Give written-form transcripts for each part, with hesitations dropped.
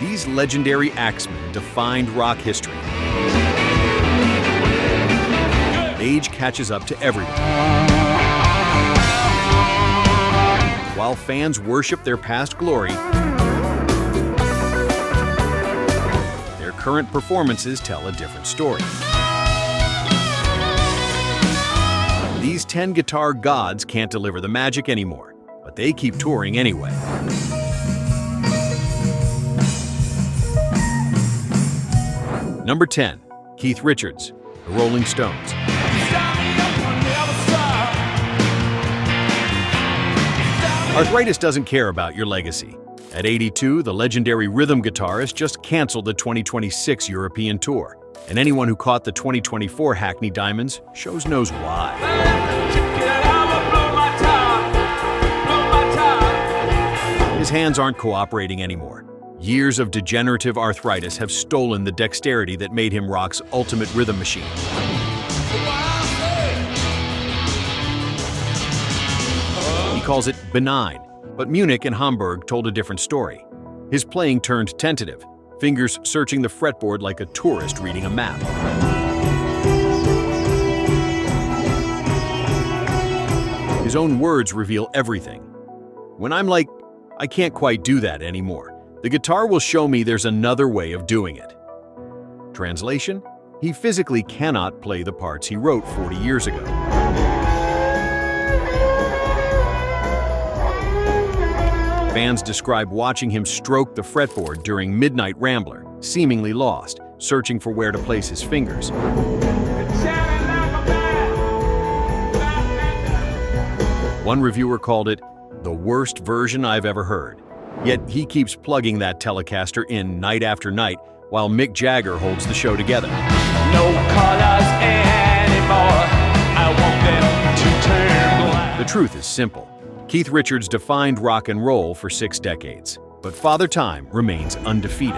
These legendary axemen defined rock history. Age catches up to everyone. While fans worship their past glory, their current performances tell a different story. These 10 guitar gods can't deliver the magic anymore, but they keep touring anyway. Number 10, Keith Richards, The Rolling Stones. Arthritis doesn't care about your legacy. At 82, the legendary rhythm guitarist just canceled the 2026 European tour, and anyone who caught the 2024 Hackney Diamonds knows why. His hands aren't cooperating anymore. Years of degenerative arthritis have stolen the dexterity that made him rock's ultimate rhythm machine. He calls it benign, but Munich and Hamburg told a different story. His playing turned tentative, fingers searching the fretboard like a tourist reading a map. His own words reveal everything. When I'm like, I can't quite do that anymore, the guitar will show me there's another way of doing it. Translation? He physically cannot play the parts he wrote 40 years ago. Fans describe watching him stroke the fretboard during Midnight Rambler, seemingly lost, searching for where to place his fingers. One reviewer called it the worst version I've ever heard. Yet he keeps plugging that Telecaster in night after night while Mick Jagger holds the show together. No colors anymore. I want them to turn black. The truth is simple. Keith Richards defined rock and roll for 6 decades, but Father Time remains undefeated.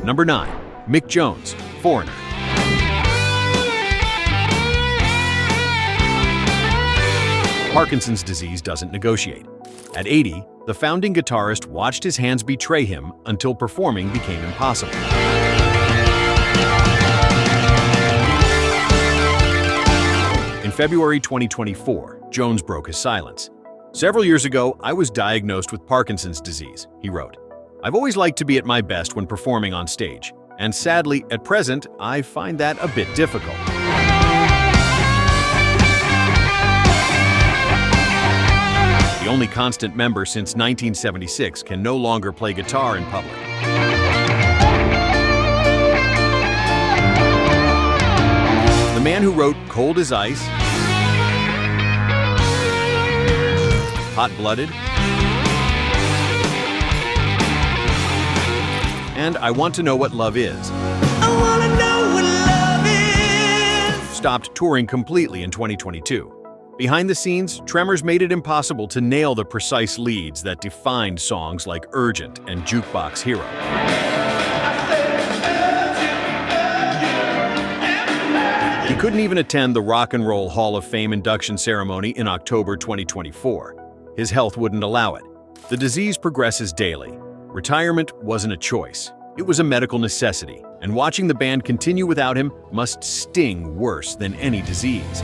Number 9, Mick Jones, Foreigner. Parkinson's disease doesn't negotiate. At 80, the founding guitarist watched his hands betray him until performing became impossible. In February 2024, Jones broke his silence. "Several years ago, I was diagnosed with Parkinson's disease," he wrote. "I've always liked to be at my best when performing on stage, and sadly, at present, I find that a bit difficult." The only constant member since 1976 can no longer play guitar in public. The man who wrote Cold as Ice, Hot-Blooded, and I Want to Know What Love Is, I wanna know what love is. stopped touring completely in 2022. Behind the scenes, tremors made it impossible to nail the precise leads that defined songs like Urgent and Jukebox Hero. He couldn't even attend the Rock and Roll Hall of Fame induction ceremony in October 2024. His health wouldn't allow it. The disease progresses daily. Retirement wasn't a choice. It was a medical necessity, and watching the band continue without him must sting worse than any disease.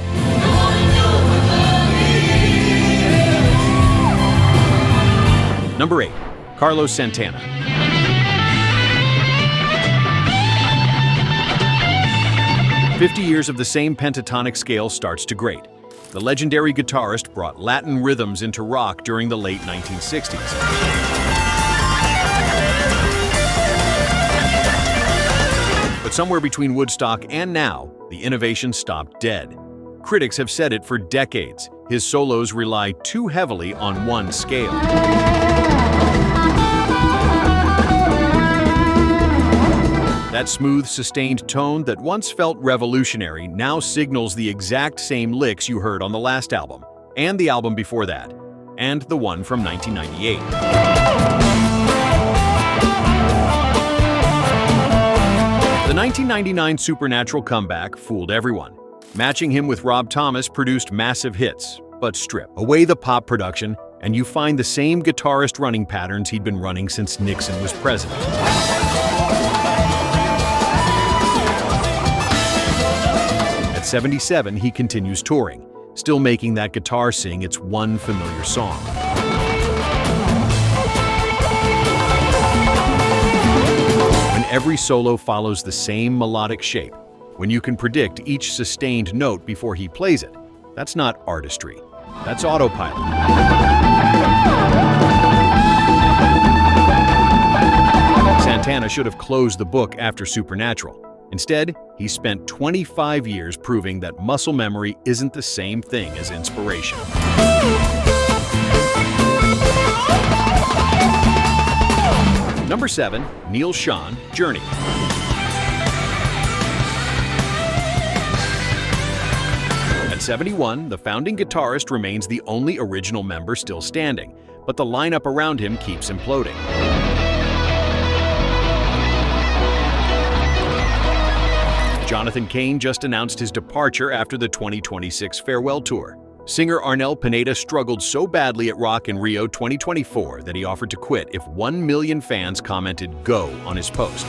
Number 8, Carlos Santana. "50 years of the same pentatonic scale starts to grate. The legendary guitarist brought Latin rhythms into rock during the late 1960s. But somewhere between Woodstock and now, the innovation stopped dead. Critics have said it for decades. His solos rely too heavily on one scale. That smooth, sustained tone that once felt revolutionary now signals the exact same licks you heard on the last album, and the album before that, and the one from 1998. The 1999 Supernatural comeback fooled everyone. Matching him with Rob Thomas produced massive hits, But strip away the pop production, and you find the same guitarist running patterns he'd been running since Nixon was president. At 77, he continues touring, still making that guitar sing its one familiar song. When every solo follows the same melodic shape, when you can predict each sustained note before he plays it, that's not artistry, that's autopilot. Santana should have closed the book after Supernatural. Instead, he spent 25 years proving that muscle memory isn't the same thing as inspiration. Number 7, Neal Schon, Journey. At 71, the founding guitarist remains the only original member still standing, but the lineup around him keeps imploding. Jonathan Cain just announced his departure after the 2026 farewell tour. Singer Arnel Pineda struggled so badly at Rock in Rio 2024 that he offered to quit if 1 million fans commented "Go" on his post.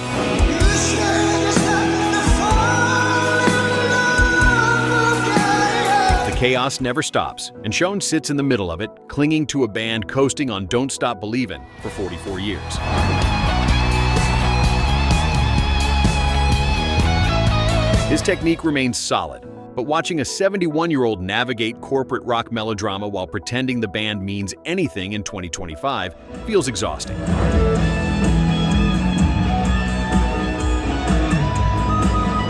The chaos never stops, and Schon sits in the middle of it, clinging to a band coasting on "Don't Stop Believin'" for 44 years. His technique remains solid, but watching a 71-year-old navigate corporate rock melodrama while pretending the band means anything in 2025 feels exhausting.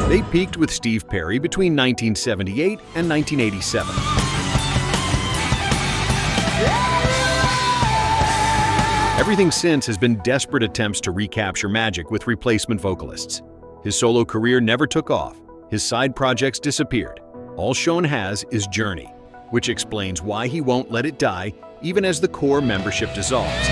They peaked with Steve Perry between 1978 and 1987. Everything since has been desperate attempts to recapture magic with replacement vocalists. His solo career never took off. His side projects disappeared. All Schon has is Journey, which explains why he won't let it die even as the core membership dissolves.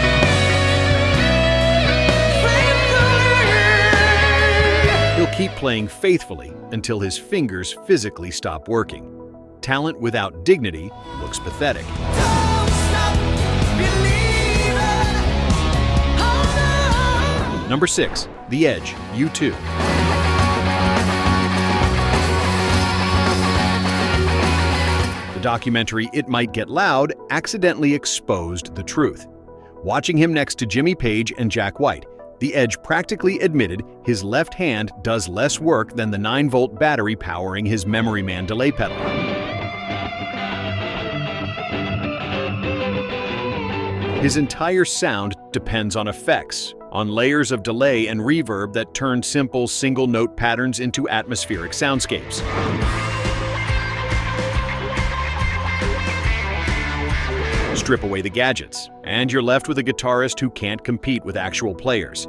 He'll keep playing faithfully until his fingers physically stop working. Talent without dignity looks pathetic. Number 6, The Edge, U2. The documentary It Might Get Loud accidentally exposed the truth. Watching him next to Jimmy Page and Zakk Wylde, The Edge practically admitted his left hand does less work than the 9-volt battery powering his Memory Man delay pedal. His entire sound depends on effects, on layers of delay and reverb that turn simple single-note patterns into atmospheric soundscapes. Strip away the gadgets, and you're left with a guitarist who can't compete with actual players.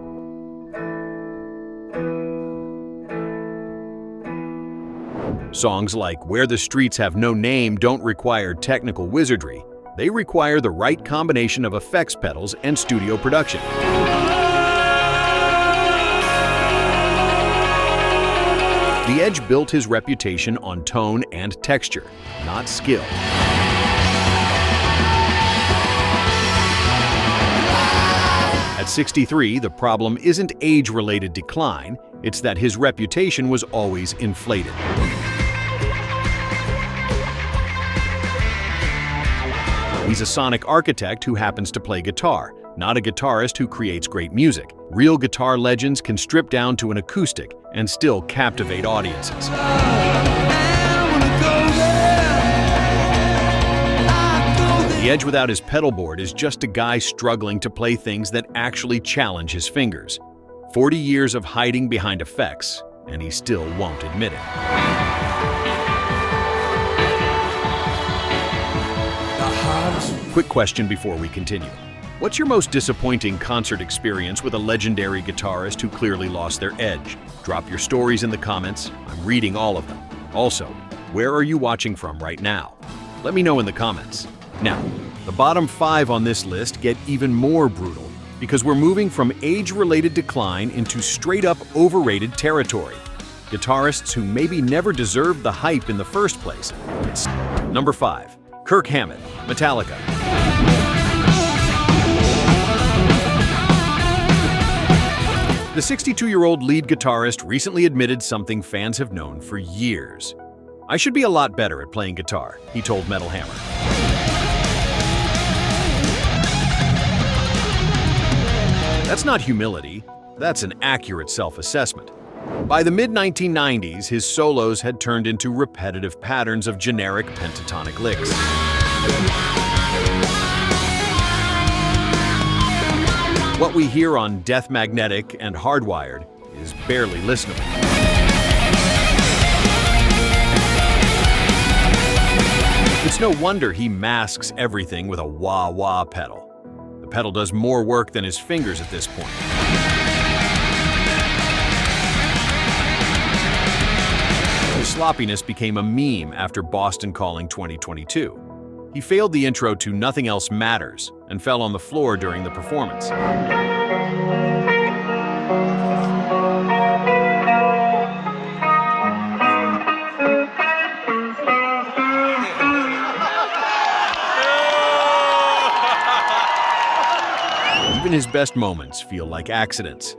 Songs like Where the Streets Have No Name don't require technical wizardry. They require the right combination of effects pedals and studio production. The Edge built his reputation on tone and texture, not skill. At 63, the problem isn't age-related decline, it's that his reputation was always inflated. He's a sonic architect who happens to play guitar, not a guitarist who creates great music. Real guitar legends can strip down to an acoustic and still captivate audiences. The Edge without his pedal board is just a guy struggling to play things that actually challenge his fingers. 40 years of hiding behind effects, and he still won't admit it. Quick question before we continue. What's your most disappointing concert experience with a legendary guitarist who clearly lost their edge? Drop your stories in the comments. I'm reading all of them. Also, where are you watching from right now? Let me know in the comments. Now, the bottom 5 on this list get even more brutal because we're moving from age-related decline into straight-up overrated territory. Guitarists who maybe never deserved the hype in the first place. Number 5. Kirk Hammett, Metallica. The 62-year-old lead guitarist recently admitted something fans have known for years. "I should be a lot better at playing guitar," he told Metal Hammer. That's not humility, that's an accurate self-assessment. By the mid-1990s, his solos had turned into repetitive patterns of generic pentatonic licks. What we hear on Death Magnetic and Hardwired is barely listenable. It's no wonder he masks everything with a wah-wah pedal. The pedal does more work than his fingers at this point. His sloppiness became a meme after Boston Calling 2022. He failed the intro to Nothing Else Matters and fell on the floor during the performance. Even his best moments feel like accidents.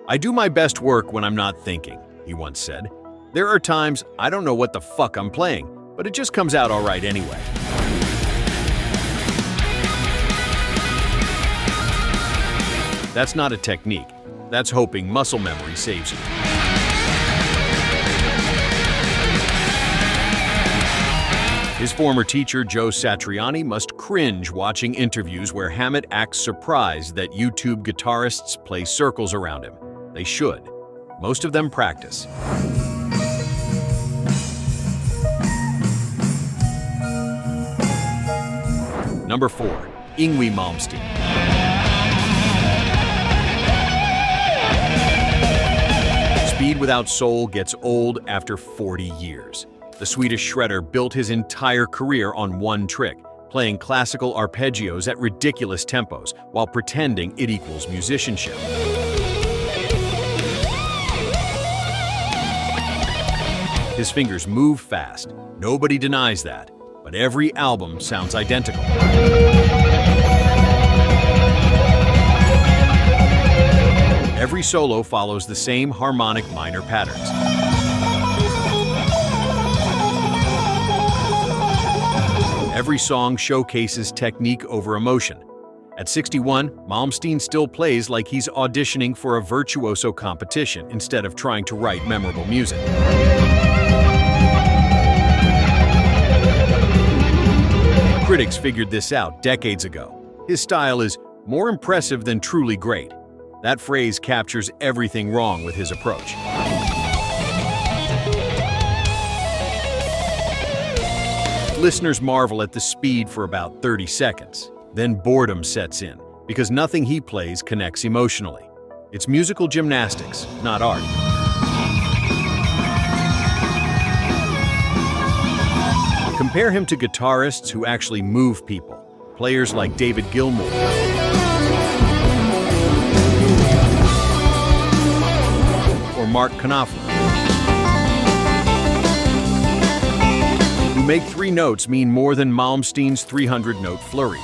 "I do my best work when I'm not thinking," he once said. "There are times I don't know what the fuck I'm playing, but it just comes out all right anyway." That's not a technique. That's hoping muscle memory saves you. His former teacher, Joe Satriani, must cringe watching interviews where Hammett acts surprised that YouTube guitarists play circles around him. They should. Most of them practice. Number 4. Yngwie Malmsteen. Speed without soul gets old after 40 years. The Swedish shredder built his entire career on one trick, playing classical arpeggios at ridiculous tempos while pretending it equals musicianship. His fingers move fast. Nobody denies that, but every album sounds identical. Every solo follows the same harmonic minor patterns. Every song showcases technique over emotion. At 61, Malmsteen still plays like he's auditioning for a virtuoso competition instead of trying to write memorable music. Critics figured this out decades ago. His style is more impressive than truly great. That phrase captures everything wrong with his approach. Listeners marvel at the speed for about 30 seconds. Then boredom sets in, because nothing he plays connects emotionally. It's musical gymnastics, not art. Compare him to guitarists who actually move people, players like David Gilmour, or Mark Knopfler, who make 3 notes mean more than Malmsteen's 300-note flurries.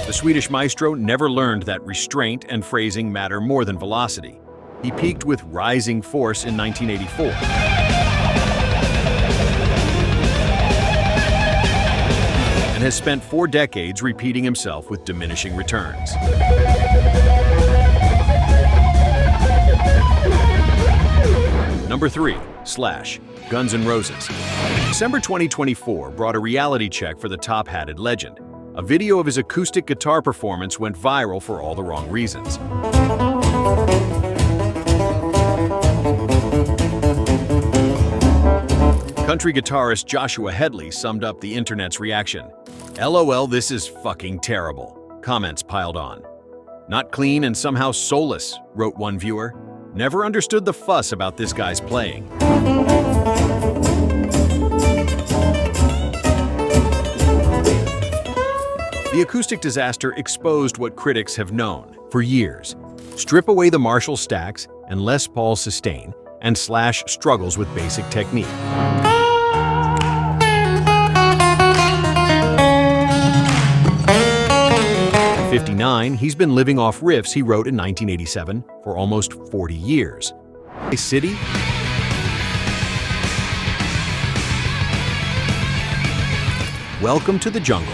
The Swedish maestro never learned that restraint and phrasing matter more than velocity. He peaked with Rising Force in 1984. And has spent 4 decades repeating himself with diminishing returns. Number 3. Slash, Guns N' Roses. December 2024 brought a reality check for the top-hatted legend. A video of his acoustic guitar performance went viral for all the wrong reasons. Country guitarist Joshua Headley summed up the internet's reaction. "LOL, this is fucking terrible," comments piled on. "Not clean and somehow soulless," wrote one viewer. "Never understood the fuss about this guy's playing." The acoustic disaster exposed what critics have known for years. Strip away the Marshall stacks and Les Paul sustain, and Slash struggles with basic technique. At 59, he's been living off riffs he wrote in 1987 for almost 40 years. A city? Welcome to the jungle.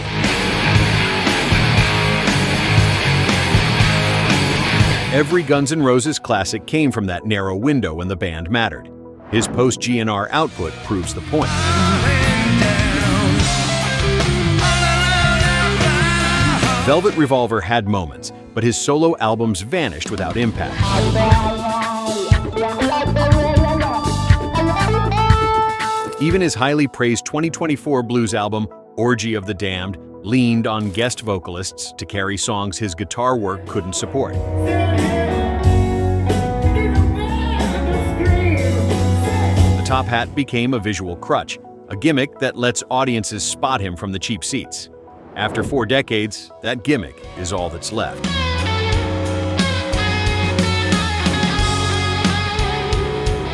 Every Guns N' Roses classic came from that narrow window when the band mattered. His post-GNR output proves the point. Velvet Revolver had moments, but his solo albums vanished without impact. Even his highly praised 2024 blues album, Orgy of the Damned, leaned on guest vocalists to carry songs his guitar work couldn't support. The top hat became a visual crutch, a gimmick that lets audiences spot him from the cheap seats. After 4 decades, that gimmick is all that's left.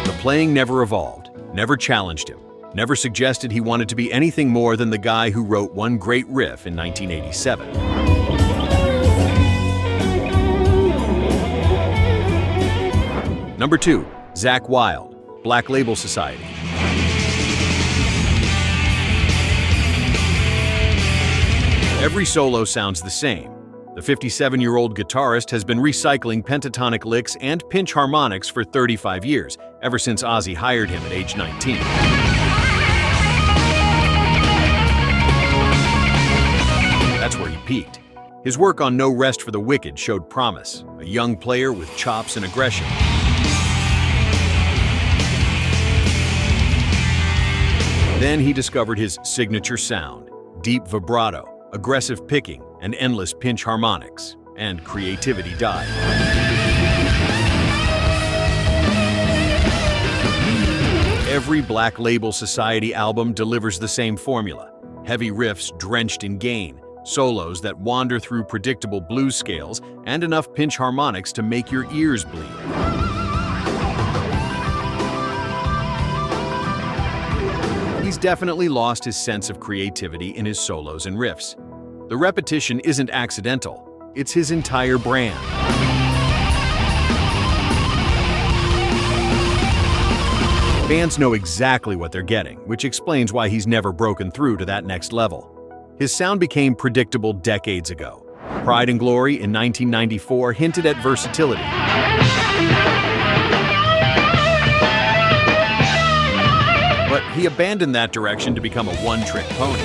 The playing never evolved, never challenged him, never suggested he wanted to be anything more than the guy who wrote one great riff in 1987. Number 2, Zakk Wylde, Black Label Society. Every solo sounds the same. The 57-year-old guitarist has been recycling pentatonic licks and pinch harmonics for 35 years, ever since Ozzy hired him at age 19. That's where he peaked. His work on No Rest for the Wicked showed promise, a young player with chops and aggression. Then he discovered his signature sound, deep vibrato, aggressive picking, and endless pinch harmonics, and creativity died. Every Black Label Society album delivers the same formula: heavy riffs drenched in gain, solos that wander through predictable blues scales, and enough pinch harmonics to make your ears bleed. He's definitely lost his sense of creativity in his solos and riffs. The repetition isn't accidental, it's his entire brand. Fans know exactly what they're getting, which explains why he's never broken through to that next level. His sound became predictable decades ago. Pride and Glory in 1994 hinted at versatility. But he abandoned that direction to become a one-trick pony.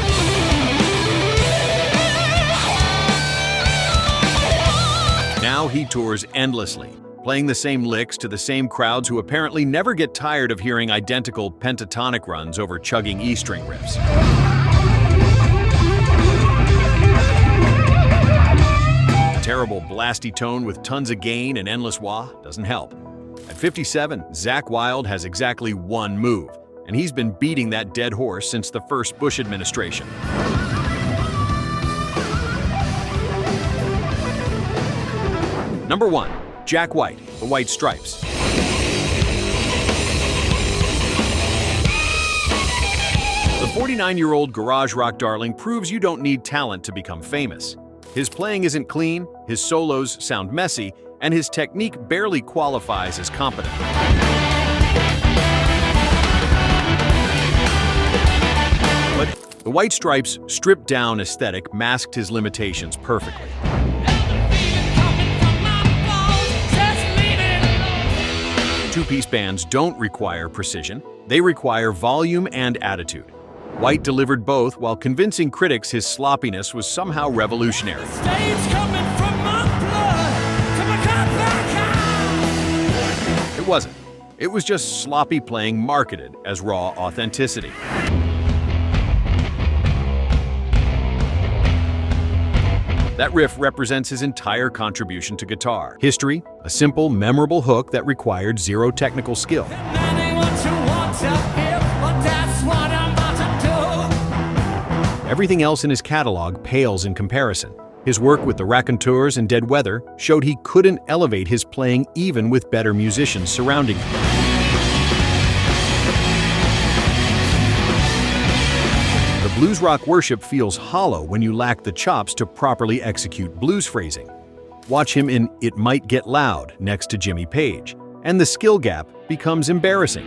Now he tours endlessly, playing the same licks to the same crowds who apparently never get tired of hearing identical pentatonic runs over chugging E-string riffs. A terrible blasty tone with tons of gain and endless wah doesn't help. At 57, Zakk Wylde has exactly one move, and he's been beating that dead horse since the first Bush administration. Number 1, Jack White, The White Stripes. The 49-year-old garage rock darling proves you don't need talent to become famous. His playing isn't clean, his solos sound messy, and his technique barely qualifies as competent. But the White Stripes' stripped-down aesthetic masked his limitations perfectly. Two-piece bands don't require precision, they require volume and attitude. White delivered both while convincing critics his sloppiness was somehow revolutionary. It wasn't. It was just sloppy playing marketed as raw authenticity. That riff represents his entire contribution to guitar. History, a simple, memorable hook that required zero technical skill. Everything else in his catalog pales in comparison. His work with the Raconteurs and Dead Weather showed he couldn't elevate his playing even with better musicians surrounding him. Blues rock worship feels hollow when you lack the chops to properly execute blues phrasing. Watch him in It Might Get Loud next to Jimmy Page, and the skill gap becomes embarrassing.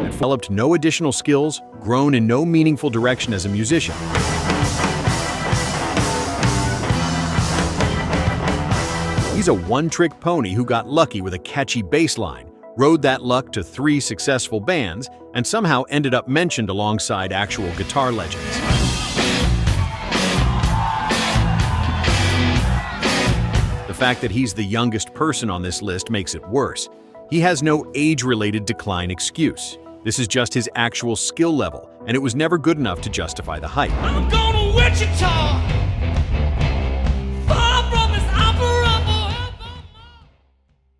Developed no additional skills, grown in no meaningful direction as a musician. He's a one-trick pony who got lucky with a catchy bass line, rode that luck to 3 successful bands, and somehow ended up mentioned alongside actual guitar legends. The fact that he's the youngest person on this list makes it worse. He has no age-related decline excuse. This is just his actual skill level, and it was never good enough to justify the hype. I'm going to Wichita!